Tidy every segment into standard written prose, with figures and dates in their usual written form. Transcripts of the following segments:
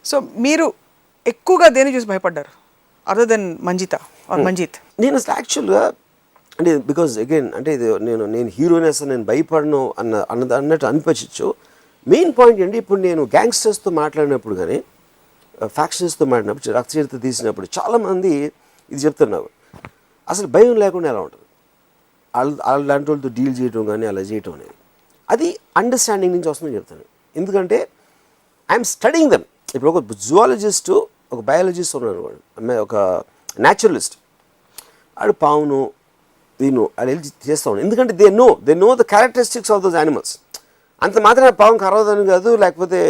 So మీరు ఎక్కువగా దేని చూసి భయపడ్డారు అదర్ దెన్ మంజిత ఆర్ మంజిత్? నేను అసలు యాక్చువల్గా అంటే బికాజ్ అగైన్ అంటే ఇది నేను హీరోని అసలు నేను భయపడను అన్నట్టు అనిపించచ్చు. మెయిన్ పాయింట్ ఏంటి, ఇప్పుడు నేను గ్యాంగ్స్టర్స్తో మాట్లాడినప్పుడు కానీ ఫ్యాక్షన్స్తో మాట్లాడినప్పుడు రక్తచరిత్ర తీసినప్పుడు చాలామంది ఇది చెప్తున్నారు, అసలు భయం లేకుండా ఎలా ఉంటుంది అలాంటి వాళ్ళతో డీల్ చేయడం కానీ అలా చేయటం అనేది. అది అండర్స్టాండింగ్ నుంచి వస్తుందని చెప్తాను. ఎందుకంటే ఐఎమ్ స్టడింగ్ దెమ్. ఇప్పుడు ఒక జువాలజిస్టు ఒక బయాలజిస్ట్ ఉన్నాడు, ఒక న్యాచురలిస్ట్, ఆడు పావును దీన్ని అది వెళ్ళి చేస్తూ ఉన్నాడు. ఎందుకంటే they know the characteristics of those animals. అంత మాత్రం పాము కరవదని కాదు, లేకపోతే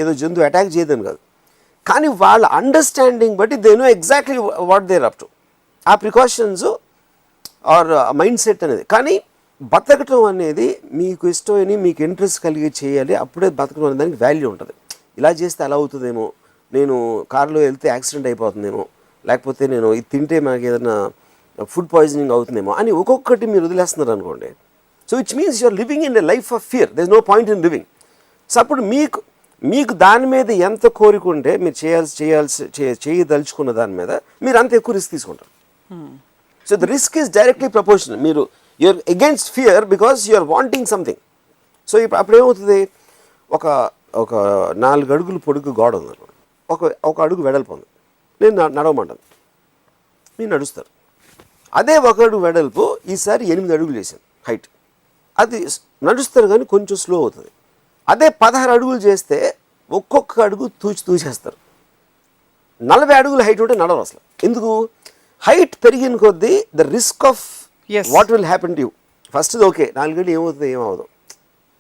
ఏదో జంతువు అటాక్ చేయదని కాదు, కానీ వాళ్ళ అండర్స్టాండింగ్ బట్టి they know exactly what they're up to. ఆ ప్రికాషన్స్ ఆర్ మైండ్ సెట్ అనేది. కానీ బతకటం అనేది మీకు ఇష్టమని మీకు ఇంట్రెస్ట్ కలిగి చేయాలి, అప్పుడే బతకడం అనే దానికి వాల్యూ ఉంటుంది. ఇలా చేస్తే అలా అవుతుందేమో, నేను కారులో వెళ్తే యాక్సిడెంట్ అయిపోతుందేమో, లేకపోతే నేను ఇది తింటే మనకి ఏదైనా ఫుడ్ పాయిజనింగ్ అవుతుందేమో అని ఒక్కొక్కటి మీరు వదిలేస్తున్నారు అనుకోండి. So it's means you're living in a life of fear, there is no point in living. సో అప్పుడు మీకు దాని మీద ఎంత కోరికుంటే మీరు చేయదలుచుకున్న దాని మీద మీరు అంత ఎక్కువ రిస్క్ తీసుకుంటారు. So the risk is directly proportional. you're against fear because you're wanting something. So ఇప్పుడు అప్పుడు ఏమవుతుంది, ఒక 4 అడుగులు పొడుగు గోడ ఉంది, ఒక అడుగు వెడల్పు ఉంది, నేను నడవమంటాను, మీరు నడుస్తారు. అదే 1 అడుగు వెడల్పు ఈసారి 8 అడుగులు చేశాను హైట్, అది నడుస్తారు కానీ కొంచెం స్లో అవుతుంది. అదే 16 అడుగులు చేస్తే ఒక్కొక్క అడుగు తూచేస్తారు. 40 అడుగుల హైట్ ఉంటే నడవరు అసలు. ఎందుకు? హైట్ పెరిగిన కొద్దీ the risk of what will happen to you. First okay 4 అడుగులు ఏమవుతుంది ఏమవుతుంది,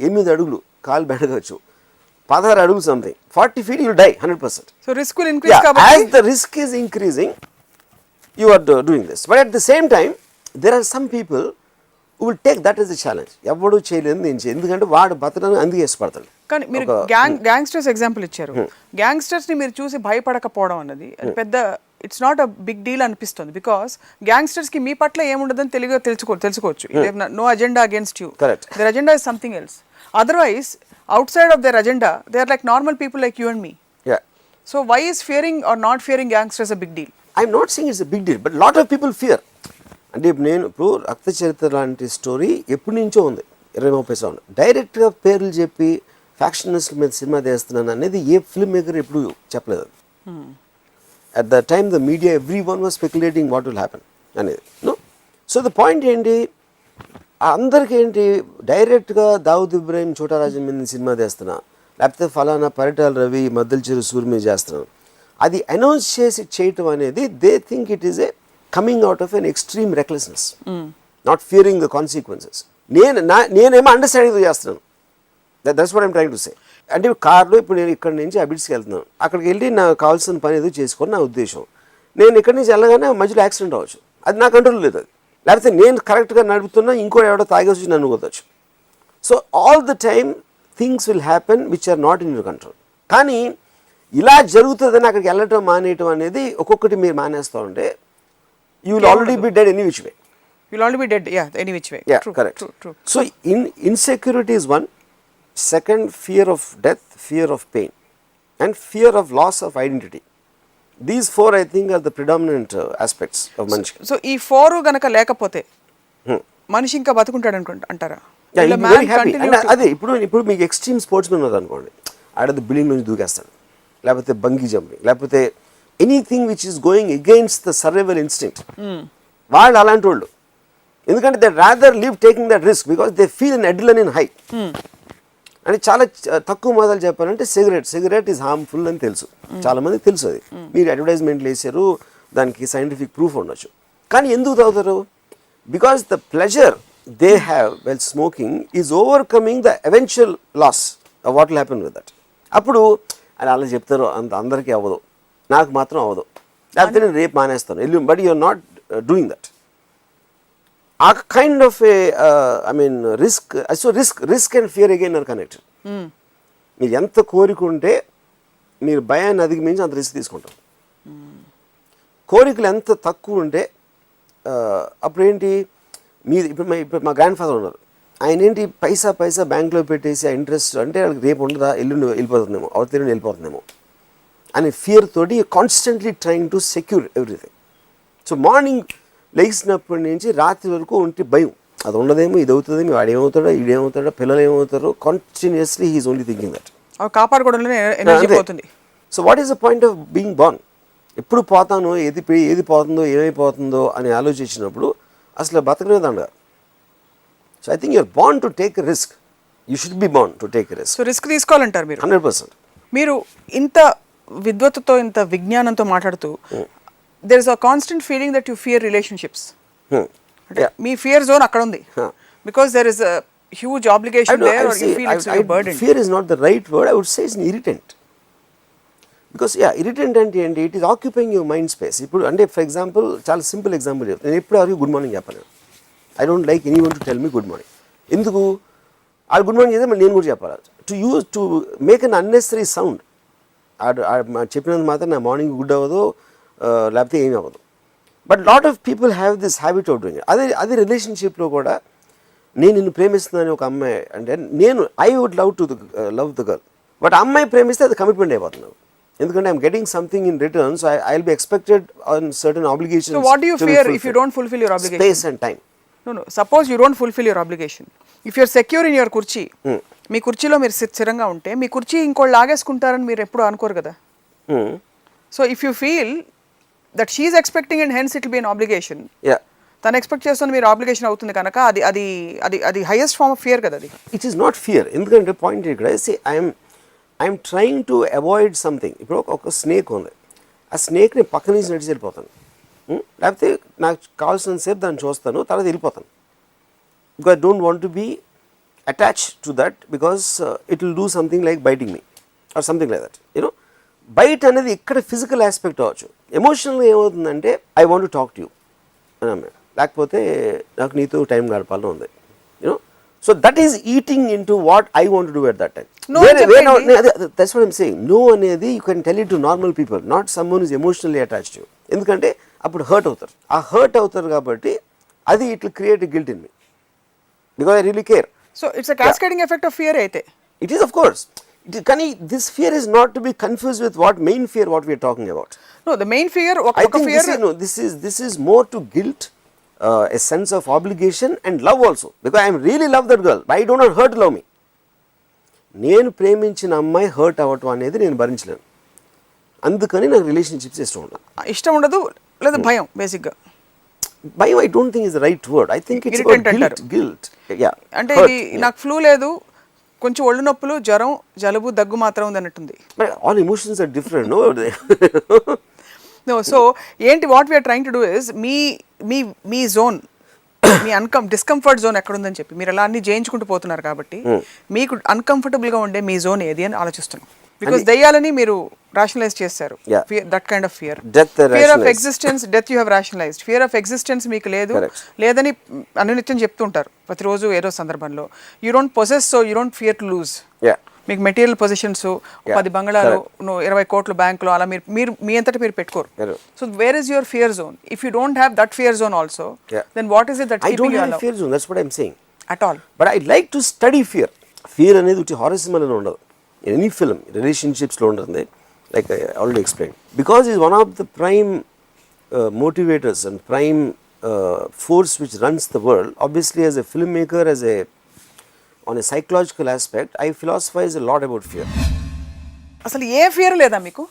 8 అడుగులు కాలు బెడగచ్చు, 16 అడుగులు something, 40 feet you will die 100%. So risk will increase. As the risk is increasing, you are doing this. But at the same time, there are some people who will take that as a challenge. ఎవడు చేయలేదు నేను చేయ, ఎందుకంటే వాడు బతకడానికి అందుకే ఇష్టపడతాడు. కానీ మీరు గ్యాంగ్స్టర్స్ ఎగ్జాంపుల్ ఇచ్చారు. గ్యాంగ్స్టర్స్ని మీరు చూసి భయపడకపోవడం అన్నది పెద్ద it's not a big deal అనిపిస్తుంది. బికాస్ గ్యాంగ్స్టర్స్కి మీ పట్ల ఏముండదని తెలుసుకోవచ్చు. No agenda against you, their agenda is something else. Otherwise outside of their agenda they are like normal people like you and me. Yeah. So why is fearing or not fearing gangsters a big deal? I'm not saying it's a big deal, but lot of people fear. అంటే ఇప్పుడు రక్త చరిత్ర లాంటి story ఎప్పటి నుంచో ఉంది, 20-30 సంవత్సరాలు. డైరెక్ట్గా పేర్లు చెప్పి ఫ్యాక్షనిస్ట్ మీద సినిమా తీస్తున్నాను అనేది ఏ ఫిల్మ్ మేకర్ ఎప్పుడు చెప్పలేదు. At the time the media every one was speculating what will happen అనేది. నో, సో ద పాయింట్ ఏంటి, అందరికీ ఏంటి, డైరెక్ట్గా దావుద్ ఇబ్రాహిం చోటారాజన్ మీద సినిమా తీస్తున్నా, లేకపోతే ఫలానా పరిటాల రవి మద్దెల చెరు సూర్ మీద చేస్తున్నాను, అది అనౌన్స్ చేసి చేయటం అనేది they think it is a coming out of an extreme recklessness, not Fearing the consequences. నేనేమో అండర్స్టాండింగ్తో చేస్తున్నాను, that's what I'm trying to say. అంటే కార్లో ఇప్పుడు నేను ఇక్కడ నుంచి అబిడ్స్కి వెళ్తున్నాను, అక్కడికి వెళ్ళి నాకు కావాల్సిన పని ఏదో చేసుకొని నా ఉద్దేశం. నేను ఇక్కడి నుంచి వెళ్ళగానే మధ్యలో యాక్సిడెంట్ అవ్వచ్చు, అది నా కంట్రోల్ లేదు. అది లేకపోతే నేను కరెక్ట్గా నడుపుతున్నా ఇంకో ఎవడో తాగేసి నన్ను కొట్టచ్చు. So all the time things will happen which are not in your control. కానీ ఇలా జరుగుతుందని అక్కడికి వెళ్ళటం మానేయటం అనేది ఒక్కొక్కటి మీరు మానేస్తూ ఉంటే you will already be dead any which way. You will only be dead, yeah, any which way. Yeah, true, correct. True. So insecurity is one. Second, fear of death, fear of pain, and fear of loss of identity. These 4 I think are the predominant aspects of manishi. So ఈ 4 గనక లేకపోతే మనిషి ఇంకా బతుకుంటాడు అంటారా? Yeah, very happy. అదే ఇప్పుడు మీకు extreme sports men ఉన్నారు అనుకోండి, ఆడది బిల్డింగ్ నుంచి దూకేస్తాడు, లేకపోతే బంగీ జంపింగ్, లేకపోతే anything which is going against the survival instinct. వాళ్ళు అలాంటి వాళ్ళు, ఎందుకంటే they rather live taking that risk because they feel an adrenaline high. అని చాలా తక్కువ మొదలు చెప్పాలంటే సిగరెట్ ఈజ్ హార్మ్ఫుల్ అని తెలుసు, చాలా మందికి తెలుసు. అది మీరు అడ్వర్టైజ్మెంట్లు వేసారు, దానికి సైంటిఫిక్ ప్రూఫ్ ఉండొచ్చు. కానీ ఎందుకు తాగుతారు? Because the pleasure they have well smoking is overcoming the eventual loss of what will happen with that. అప్పుడు అని అలా చెప్తారు, అందరికీ అవ్వదు, నాకు మాత్రం అవ్వదు, లేకపోతే నేను రేపు మానేస్తాను ఎల్లు, but you're not doing that. A kind of a risk. So risk and fear again are connected. మీరు ఎంత కోరికుంటే మీరు భయాన్ని అధిగమించి అంత రిస్క్ తీసుకుంటారు. కోరికలు ఎంత తక్కువ ఉంటే అప్పుడు ఏంటి, మీరు ఇప్పుడు మా గ్రాండ్ ఫాదర్ ఉన్నారు, ఆయన ఏంటి పైసా బ్యాంక్లో పెట్టేసి ఆ ఇంట్రెస్ట్ అంటే వాళ్ళకి రేపు ఉండదా, ఎల్లుండి వెళ్ళిపోతుందేమో, అవతల వెళ్ళిపోతుందేమో, అనే ఫియర్ తోటి constantly trying to secure everything. So morning లేచినప్పటి నుంచి రాత్రి వరకు ఉంటే భయం, అది ఉండదేమో, ఇది అవుతుందేమో, వాడేమవుతాడో, ఈడేమవుతాడో, పిల్లలు ఏమవుతారో, continuously he is only thinking that. కాపాడుకోవడంలో ఎనర్జీ పోతుంది. So what is the point of being born? ఎప్పుడు పోతానో, ఏది పోతుందో, ఏమైపోతుందో అని ఆలోచించినప్పుడు అసలు బతకనే దండగా. So I think you're born to take risk. You should be born to take risk. So risk తీసుకోవాలంటారు మీరు? 100%. మీరు ఇంత విద్వత్తుతో, ఇంత విజ్ఞానంతో మాట్లాడుతూ there is a constant feeling that you fear relationships. అంటే మీ ఫియర్ జోన్ అక్కడ ఉంది, because there is a huge obligation there, or you feel it's your burden. Fear is not the right word. I would say it's an irritant. Because irritant అంటే ఏంటి? It is occupying your mind space. ఇప్పుడు అంటే for example, చాలా simple example చెప్తాను. నేను ఎప్పుడు good morning చెప్పాను. I don't like any one to tell me good morning. ఎందుకు? వాళ్ళు గుడ్ మార్నింగ్ చేస్తే మళ్ళీ నేను కూడా చెప్పాలి. To make an unnecessary sound. చెప్పినందుకు మాత్రం నా మార్నింగ్ గుడ్ అవ్వదు, లేకపోతే ఏమీ అవ్వదు. But lot of people have this habit of doing. అదే రిలేషన్షిప్లో కూడా నేను నిన్ను ప్రేమిస్తున్నాను ఒక అమ్మాయి అంటే, నేను I would love the girl, but అమ్మాయి ప్రేమిస్తే అది కమిట్మెంట్ అయిపోతున్నాను. ఎందుకంటే I'm getting something in return, so I will be expected on certain obligations. So what do you fear if you don't fulfill your obligation? Space and time. No, suppose you don't fulfill your obligation. If you're secure in your kurchi, మీ కుర్చీలో మీరు స్థిరంగా ఉంటే మీ కుర్చీ ఇంకోళ్ళు లాగేసుకుంటారని మీరు ఎప్పుడు అనుకోరు కదా. So if you feel that she's expecting and hence it will be an obligation, తను ఎక్స్పెక్ట్ చేస్తున్న మీరు ఆబ్లిగేషన్ అవుతుంది కనుక అది అది అది అది హైయెస్ట్ ఫార్మ్ ఆఫ్ ఫియర్ కదా అది. It is not fear. ఎందుకంటే పాయింట్ ఇక్కడ I'm trying to avoid something. ఇప్పుడు ఒక స్నేక్ ఉంది, ఆ స్నేక్ని పక్క నుంచి నడిచి వెళ్ళిపోతాను, లేకపోతే నాకు కావాల్సిన సేపు దాన్ని చూస్తాను, తర్వాత వెళ్ళిపోతాను. Because I don't want to be attached to that, because it will do something like biting me or something like that. You know, bite అనేది ఇక్కడ ఫిజికల్ ఆస్పెక్ట్ అవ్వచ్చు. ఎమోషనల్గా ఏమవుతుందంటే I want to talk to you అని, లేకపోతే నాకు నీతో time గడపాలని ఉంది. You know, so that is eating into what I want to do at that time. That's what I'm saying. No అనేది you can tell it to normal people, not someone is emotionally attached to. ఎందుకంటే అప్పుడు hurt అవుతారు. ఆ hurt అవుతారు కాబట్టి అది it will create guilt in me, because I really care. So it's a cascading effect of fear అయితే. It is, of course. కానీ this fear is not to be confused with what main fear what we are talking about. No, the main fear, I think this is more to guilt, a sense of obligation and love also. Because I am really love that girl, but I do not her to love me. నేను ప్రేమించిన అమ్మాయి hurt అవ్వటం అనేది నేను భరించలేను. అందుకని నాకు relationships ఇష్టం ఉండదు లేదా భయం. బేసిక్గా భయం I don't think is the right word. I think it's guilt. అంటే ఇది నాకు ఫ్లూ లేదు, కొంచెం ఒళ్ళు నొప్పులు, జ్వరం, జలుబు, దగ్గు మాత్రం ఉంది అన్నట్టుంది. All emotions are different. No, so ఏంటి what we're trying to do is మీ జోన్, మీ డిస్కంఫర్ట్ జోన్ ఎక్కడ ఉందని చెప్పి మీరు అలా అన్ని జయించుకుంటూ పోతున్నారు కాబట్టి మీకు అన్కంఫర్టబుల్గా ఉండే మీ జోన్ ఏది అని ఆలోచిస్తున్నాం. బికాస్ దయ్యాలని మీరు రాషనలైజ్ చేస్తారు. That kind of fear, fear of existence, death you have rationalised. Fear of existence మీకు లేదని అనునిత్యం చెప్తుంటారు ప్రతిరోజు ఏదో సందర్భంలో. You don't possess, so you don't fear to lose. మీకు మెటీరియల్ పొజిషన్స్, 10 బంగళాలు, 20 కోట్లు బ్యాంకులో, అలా మీరు మీ అంతటా మీరు పెట్టుకోరు. So where is your fear zone? If you don't have that fear zone also, then what is it that keeping you allow? Fear zone, that's what I am saying at all. But I like to study fear. Fear అనేది ఉట్టి horror సినిమాలో ఉండదు, any film రిలేషన్షిప్స్లో ఉంటుంది. Like I already explain, because is one of the prime motivators and prime force which runs the world. Obviously, as a filmmaker, on a psychological aspect, I philosophize a lot about fear. అసలు ఏ fear లేదా మీకు?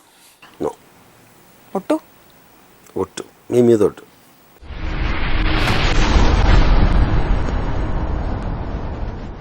No. ఒట్టు మీ మీద ఒట్టు.